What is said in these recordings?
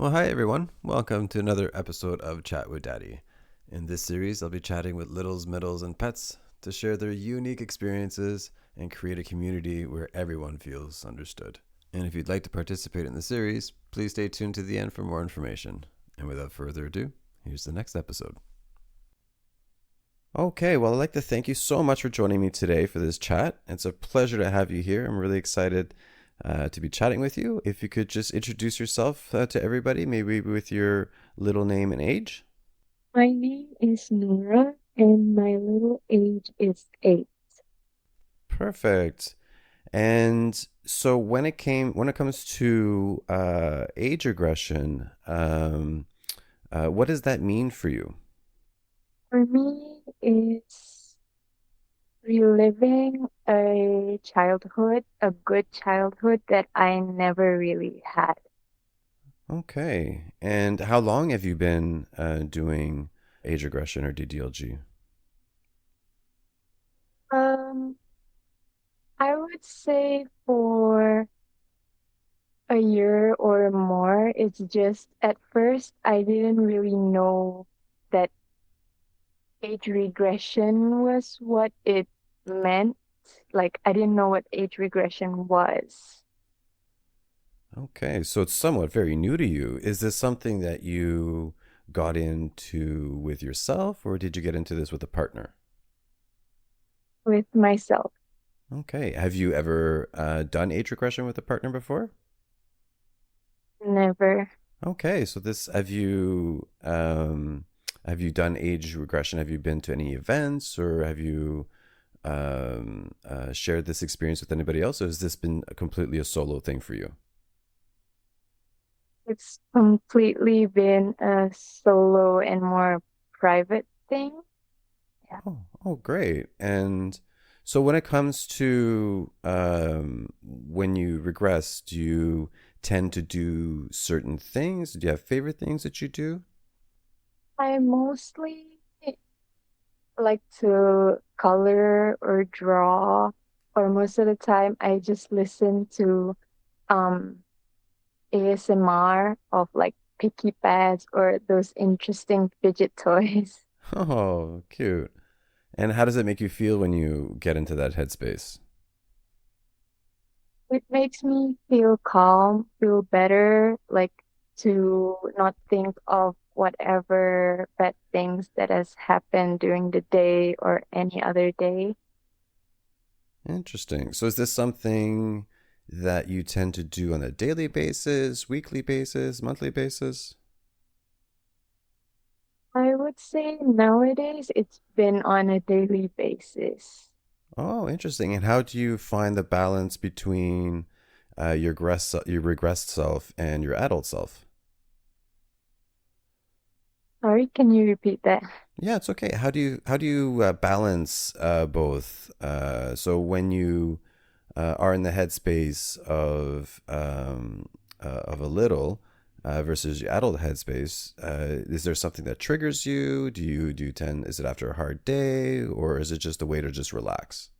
Well, hi everyone. Welcome to another episode of Chat with Daddy. In this series, I'll be chatting with littles, middles, and pets to share their unique experiences and create a community where everyone feels understood. And if you'd like to participate in the series, please stay tuned to the end for more information. And without further ado, here's the next episode. Okay, well, I'd like to thank you so much for joining me today for this chat. It's a pleasure to have you here. I'm really excited to be chatting with you. If you could just introduce yourself to everybody, maybe with your little name and age. My name is Nura, and my little age is 8. Perfect. And so when it comes to age regression, what does that mean for you? For me, it's reliving a childhood, a good childhood that I never really had. Okay. And how long have you been doing age regression or DDLG? Um, I would say for a year or more. It's just at first I didn't really know that age regression was what it meant. Like, I didn't know what age regression was. Okay, so it's somewhat very new to you. Is this something that you got into with yourself, or did you get into this with a partner? With myself. Okay, have you ever done age regression with a partner before? Never. Okay, so this have you done age regression? Have you been to any events, or have you shared this experience with anybody else, or has this been completely a solo thing for you? It's completely been a solo and more private thing. Yeah. Oh, great. And so when it comes to when you regress, do you tend to do certain things? Do you have favorite things that you do? I mostly like to color or draw, or most of the time I just listen to um ASMR of like picky pads or those interesting fidget toys. Oh, cute. And how does it make you feel when you get into that headspace? It makes me feel calm, feel better, like to not think of whatever bad things that has happened during the day or any other day. Interesting. So is this something that you tend to do on a daily basis, weekly basis, monthly basis? I would say nowadays it's been on a daily basis. Oh, interesting. And how do you find the balance between your regressed self and your adult self? Sorry, can you repeat that? Yeah, it's okay. How do you balance both? So when you are in the headspace of a little versus your adult headspace, is there something that triggers you? Do you tend? Is it after a hard day, or is it just a way to just relax?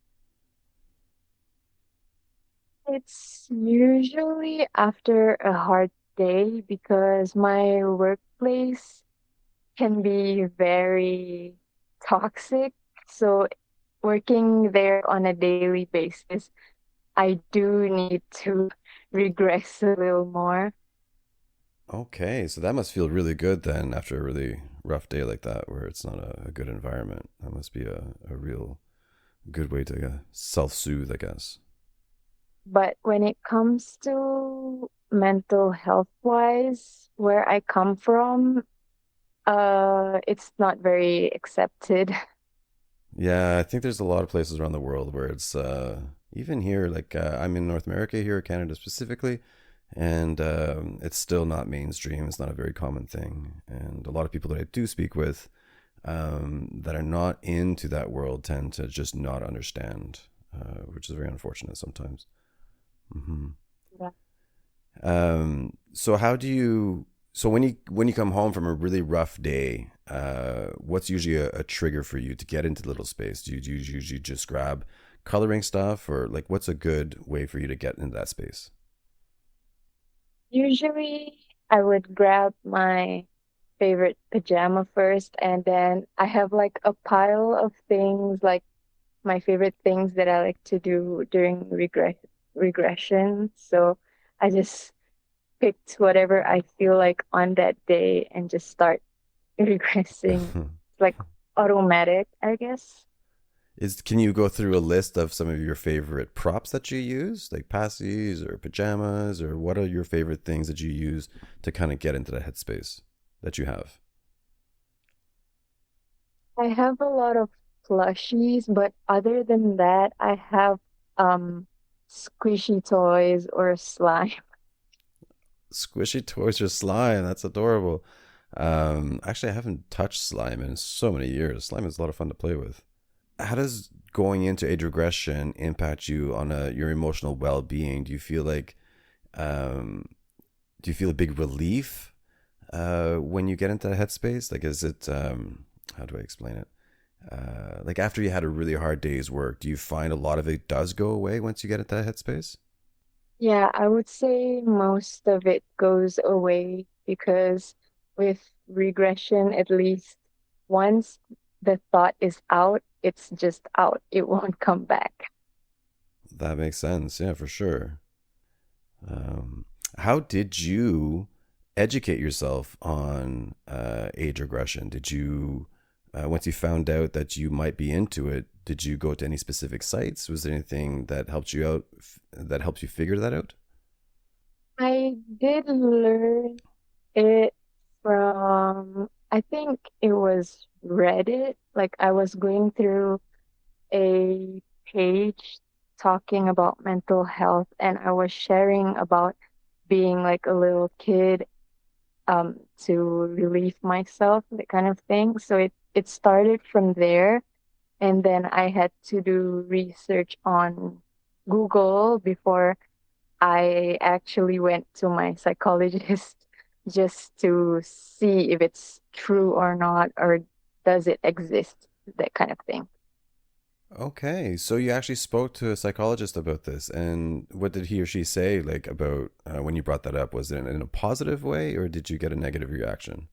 It's usually after a hard day because my workplace can be very toxic. So working there on a daily basis, I do need to regress a little more. Okay, so that must feel really good then after a really rough day like that, where it's not a good environment. That must be a real good way to self soothe, I guess. But when it comes to mental health wise, where I come from, it's not very accepted. Yeah, I think there's a lot of places around the world where it's even here, like I'm in North America here, Canada specifically, and it's still not mainstream. It's not a very common thing, and a lot of people that I do speak with that are not into that world tend to just not understand, which is very unfortunate sometimes. Hmm. Yeah. So how do you? So when you come home from a really rough day, what's usually a trigger for you to get into the little space? Do you usually just grab coloring stuff, or like what's a good way for you to get into that space? Usually I would grab my favorite pajama first, and then I have like a pile of things, like my favorite things that I like to do during regression. So I just picked whatever I feel like on that day and just start regressing. It's like automatic, I guess. Can you go through a list of some of your favorite props that you use, like passies or pajamas, or what are your favorite things that you use to kind of get into that headspace that you have? I have a lot of plushies, but other than that, I have um squishy toys or slime. Squishy toys or slime? That's adorable. Actually, I haven't touched slime in so many years. Slime is a lot of fun to play with. How does going into age regression impact you on your emotional well-being? Um, do you feel a big relief when you get into the headspace? Like, is it how do I explain it? Like after you had a really hard day's work, do you find a lot of it does go away once you get into that headspace? Yeah, I would say most of it goes away because with regression, at least once the thought is out, it's just out. It won't come back. That makes sense. Yeah, for sure. Um, how did you educate yourself on age regression? Did you, once you found out that you might be into it, did you go to any specific sites? Was there anything that helped you out, that helped you figure that out? I did learn it from, I think it was Reddit. Like I was going through a page talking about mental health, and I was sharing about being like a little kid to relieve myself, that kind of thing. So it started from there, and then I had to do research on Google before I actually went to my psychologist just to see if it's true or not, or does it exist, that kind of thing. Okay, so you actually spoke to a psychologist about this, and what did he or she say, like about when you brought that up? Was it in a positive way, or did you get a negative reaction?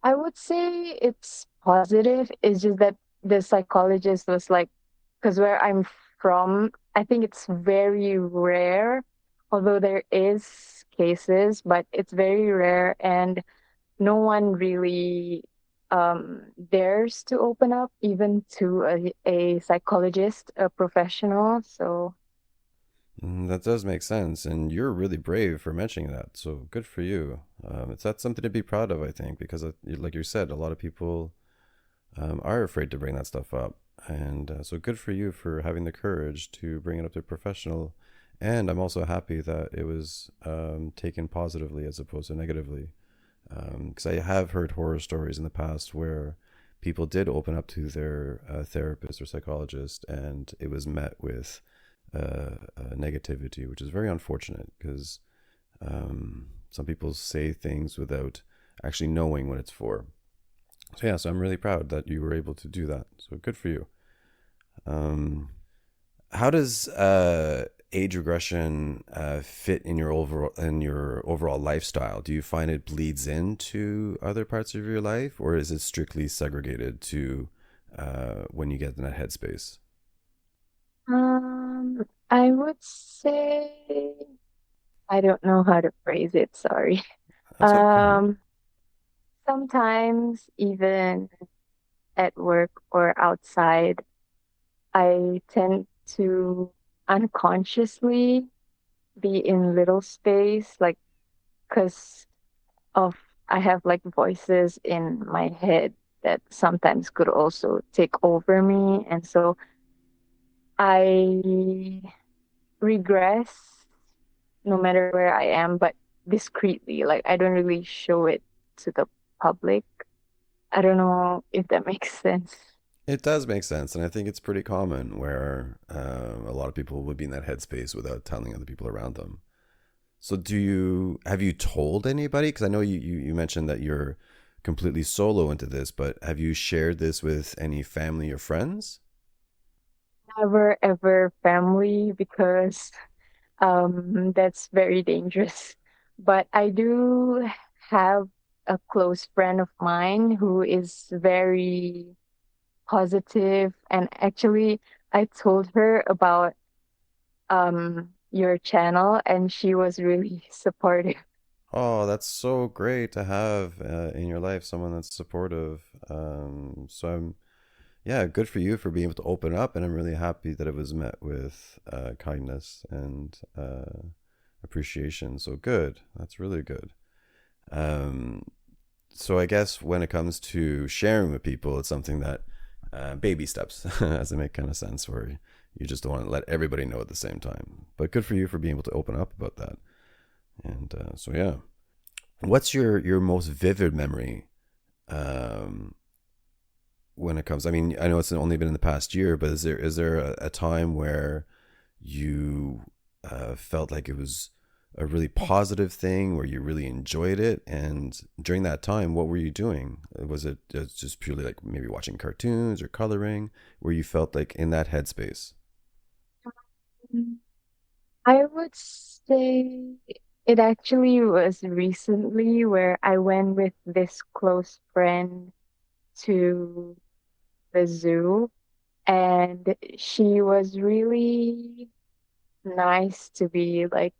I would say it's positive. It's just that the psychologist was like, because where I'm from, I think it's very rare, although there is cases, but it's very rare, and no one really dares to open up even to a psychologist, a professional. So That does make sense, and you're really brave for mentioning that. So good for you. That's something to be proud of, I think, because like you said, a lot of people are afraid to bring that stuff up, and so good for you for having the courage to bring it up to a professional. And I'm also happy that it was taken positively as opposed to negatively, because I have heard horror stories in the past where people did open up to their therapist or psychologist, and it was met with negativity, which is very unfortunate because some people say things without actually knowing what it's for. So yeah, so I'm really proud that you were able to do that. So good for you. Um, how does age regression fit in your overall lifestyle? Do you find it bleeds into other parts of your life, or is it strictly segregated to when you get in that headspace? I would say I don't know how to phrase it, sorry. That's okay. Um, Sometimes even at work or outside, I tend to unconsciously be in little space, like because of I have like voices in my head that sometimes could also take over me, and so I regress no matter where I am, but discreetly. Like I don't really show it to the public. I don't know if that makes sense. It does make sense, and I think it's pretty common where a lot of people would be in that headspace without telling other people around them. So, have you told anybody? Because I know you mentioned that you're completely solo into this, but have you shared this with any family or friends? Never ever family because that's very dangerous. but I do have a close friend of mine who is very positive, and actually I told her about your channel and she was really supportive. Oh, that's so great to have in your life someone that's supportive. So I'm, yeah, good for you for being able to open up, and I'm really happy that it was met with kindness and appreciation. So good. That's really good. Um, so I guess when it comes to sharing with people, it's something that baby steps, as it make kind of sense, where you just don't want to let everybody know at the same time. But good for you for being able to open up about that. And so yeah, what's your most vivid memory um, when it comes? I mean, I know it's only been in the past year, but is there a time where you felt like it was a really positive thing where you really enjoyed it? And during that time, what were you doing? Was it just purely like maybe watching cartoons or coloring, where you felt like in that headspace? Mm. I would say it actually was recently where I went with this close friend to the zoo, and she was really nice to be like,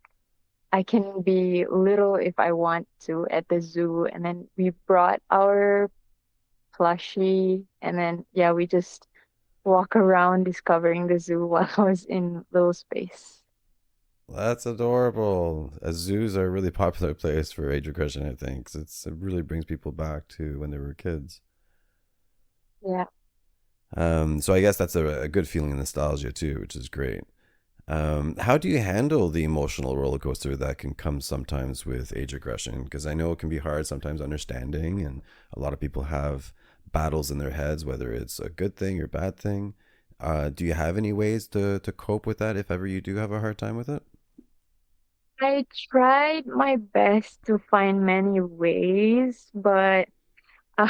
I can be little if I want to at the zoo. And then we brought our plushie, and then, yeah, we just walk around discovering the zoo while I was in little space. That's adorable. Zoos are a really popular place for age regression, I think, 'cause it really brings people back to when they were kids. Yeah. So I guess that's a good feeling of nostalgia too, which is great. How do you handle the emotional roller coaster that can come sometimes with age regression? Because I know it can be hard sometimes understanding, and a lot of people have battles in their heads, whether it's a good thing or bad thing. Do you have any ways to cope with that if ever you do have a hard time with it? I tried my best to find many ways, but uh,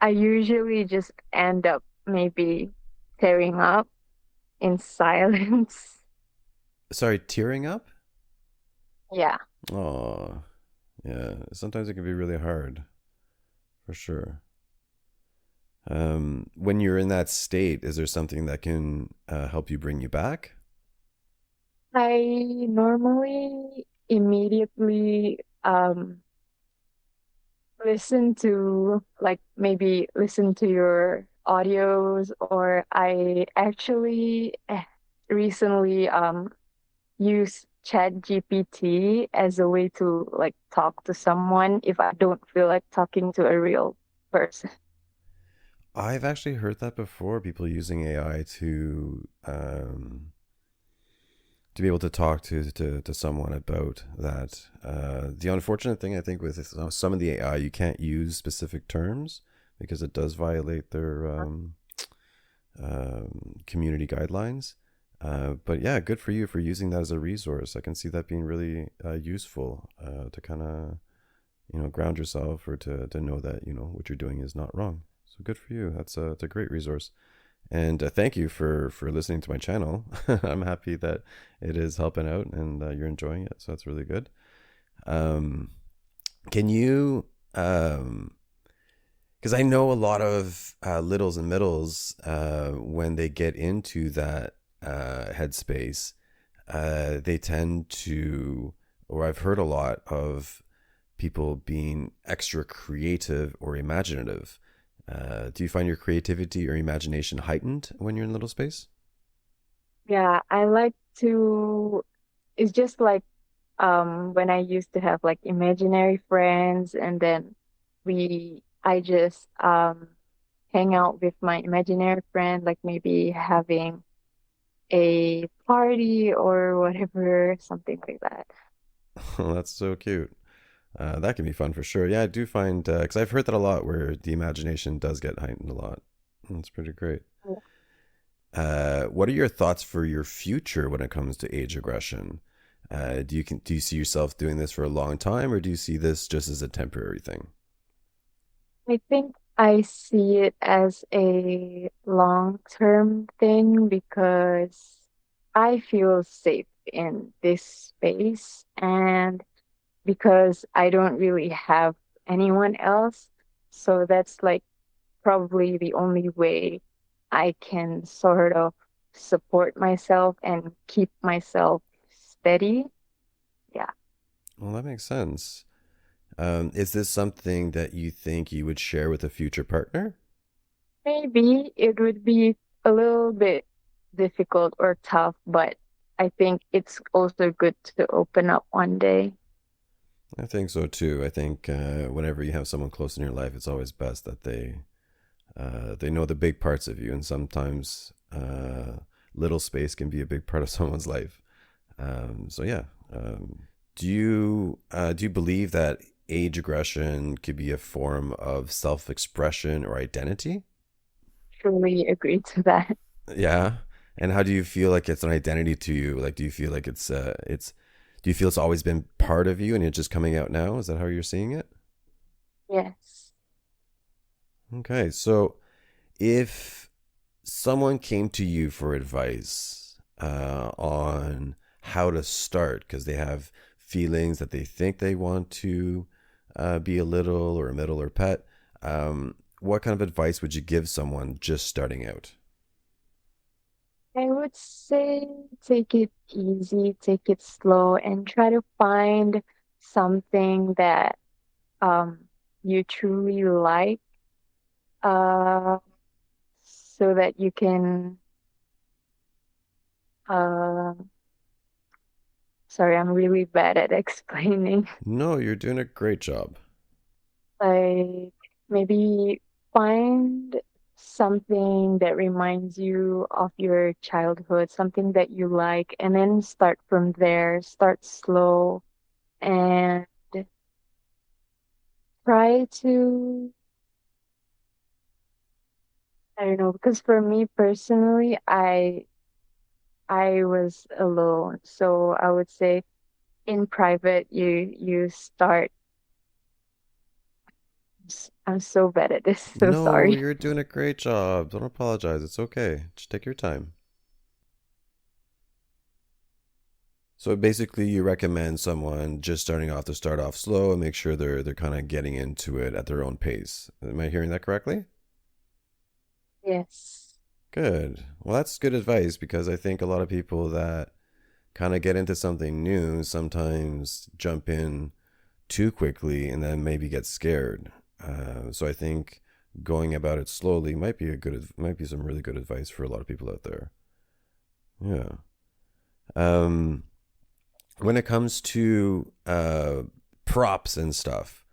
I usually just end up maybe tearing up in silence. Sorry, tearing up? Yeah. Oh, yeah. Sometimes it can be really hard, for sure. When you're in that state, is there something that can help you bring you back? I normally immediately listen to, like, maybe listen to your audios, or I actually recently use Chat GPT as a way to like talk to someone if I don't feel like talking to a real person. I've actually heard that before. People using AI to be able to talk to someone about that. The unfortunate thing I think with some of the AI, you can't use specific terms because it does violate their community guidelines. But yeah, good for you for using that as a resource. I can see that being really useful to kind of ground yourself, or to know that what you're doing is not wrong. So good for you. It's a great resource. And thank you for listening to my channel. I'm happy that it is helping out and you're enjoying it. So that's really good. Um, can you, because I know a lot of littles and middles, when they get into that headspace, they tend to, or I've heard a lot of people being extra creative or imaginative. Do you find your creativity or imagination heightened when you're in little space? Yeah, I like to, it's just like when I used to have like imaginary friends, and then I just hang out with my imaginary friend, like maybe having a party or whatever, something like that. That's so cute. That can be fun for sure. Yeah, I do find, because I've heard that a lot, where the imagination does get heightened a lot. That's pretty great. What are your thoughts for your future when it comes to age regression? Do you see yourself doing this for a long time, or do you see this just as a temporary thing? I think I see it as a long-term thing because I feel safe in this space, and because I don't really have anyone else. So that's like probably the only way I can sort of support myself and keep myself steady. Yeah. Well, that makes sense. Is this something that you think you would share with a future partner? Maybe it would be a little bit difficult or tough, but I think it's also good to open up one day. I think so too. I think whenever you have someone close in your life, it's always best that they know the big parts of you, and sometimes little space can be a big part of someone's life. So yeah. Do you believe that age aggression could be a form of self-expression or identity? Truly agree to that. Yeah. And how do you feel like it's an identity to you? Like, do you feel like do you feel it's always been part of you and it's just coming out now? Is that how you're seeing it? Yes. Okay. So if someone came to you for advice on how to start because they have feelings that they think they want to be a little or a middle or pet, what kind of advice would you give someone just starting out? I would say take it easy, take it slow, and try to find something that um you truly like, uh, so that you can uh sorry, I'm really bad at explaining. No, you're doing a great job. Like maybe find something that reminds you of your childhood, something that you like, and then start from there. Start slow and try to, I don't know, because for me personally, I was alone. So I would say in private you start. I'm so bad at this, so No, sorry. you're doing a great job. Don't apologize. It's okay. Just take your time. So basically, you recommend someone just starting off to start off slow and make sure they're kind of getting into it at their own pace. Am I hearing that correctly? Yes. Good. Well, that's good advice because I think a lot of people that kind of get into something new sometimes jump in too quickly and then maybe get scared. So I think going about it slowly might be some really good advice for a lot of people out there. Yeah. Um, when it comes to props and stuff,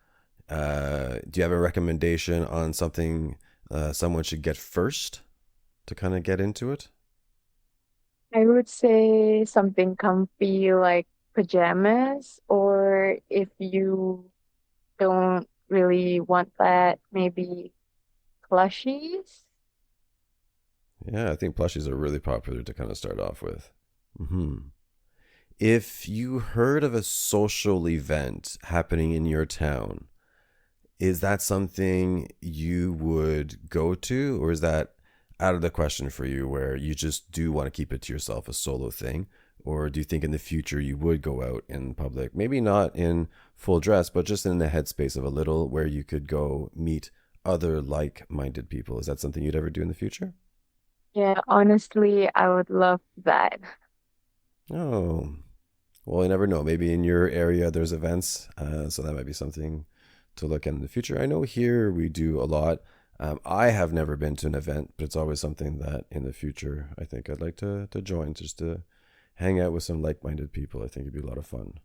do you have a recommendation on something someone should get first to kind of get into it? I would say something comfy like pajamas, or if you don't really want that, maybe plushies. Yeah, I think plushies are really popular to kind of start off with. If you heard of a social event happening in your town, is that something you would go to, or is that out of the question for you where you just do want to keep it to yourself, a solo thing? Or do you think in the future you would go out in public, maybe not in full dress, but just in the headspace of a little where you could go meet other like minded people? Is that something you'd ever do in the future? Yeah, honestly, I would love that. Oh, well, you never know. Maybe in your area there's events, so that might be something to look at in the future. I know here we do a lot. I have never been to an event, but it's always something that in the future I think I'd like to join just to hang out with some like-minded people. I think it'd be a lot of fun.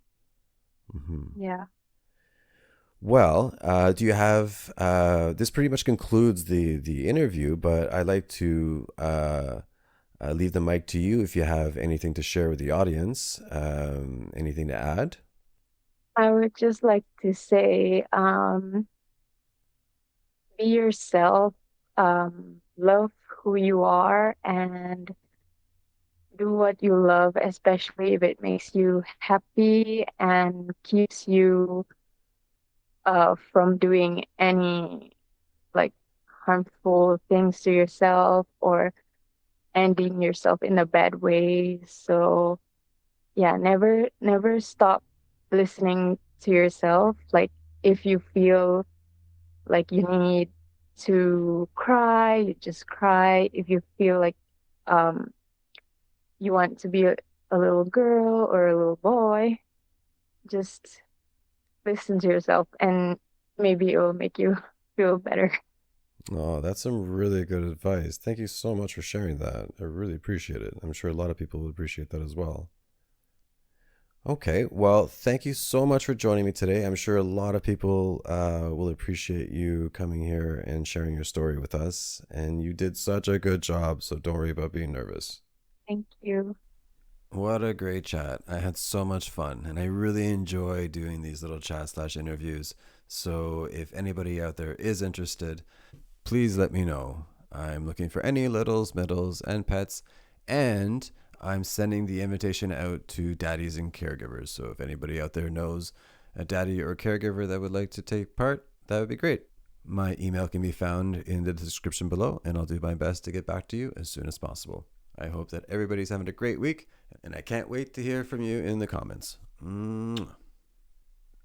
Hmm. Yeah. Well, do you have this pretty much concludes the interview, but I'd like to leave the mic to you if you have anything to share with the audience, anything to add. I would just like to say, be yourself, love who you are, and do what you love, especially if it makes you happy and keeps you from doing any like harmful things to yourself or ending yourself in a bad way. So yeah, never stop listening to yourself. Like if you feel like you need to cry, you just cry. If you feel like um you want to be a little girl or a little boy, just listen to yourself and maybe it will make you feel better. Oh, that's some really good advice. Thank you so much for sharing that. I really appreciate it. I'm sure a lot of people will appreciate that as well. Okay, well, thank you so much for joining me today. I'm sure a lot of people will appreciate you coming here and sharing your story with us. And you did such a good job, so don't worry about being nervous. Thank you. What a great chat. I had so much fun, and I really enjoy doing these little chat slash interviews. So if anybody out there is interested, please let me know. I'm looking for any littles, middles, and pets, and I'm sending the invitation out to daddies and caregivers. So if anybody out there knows a daddy or caregiver that would like to take part, that would be great. My email can be found in the description below, and I'll do my best to get back to you as soon as possible. I hope that everybody's having a great week, and I can't wait to hear from you in the comments. Mwah.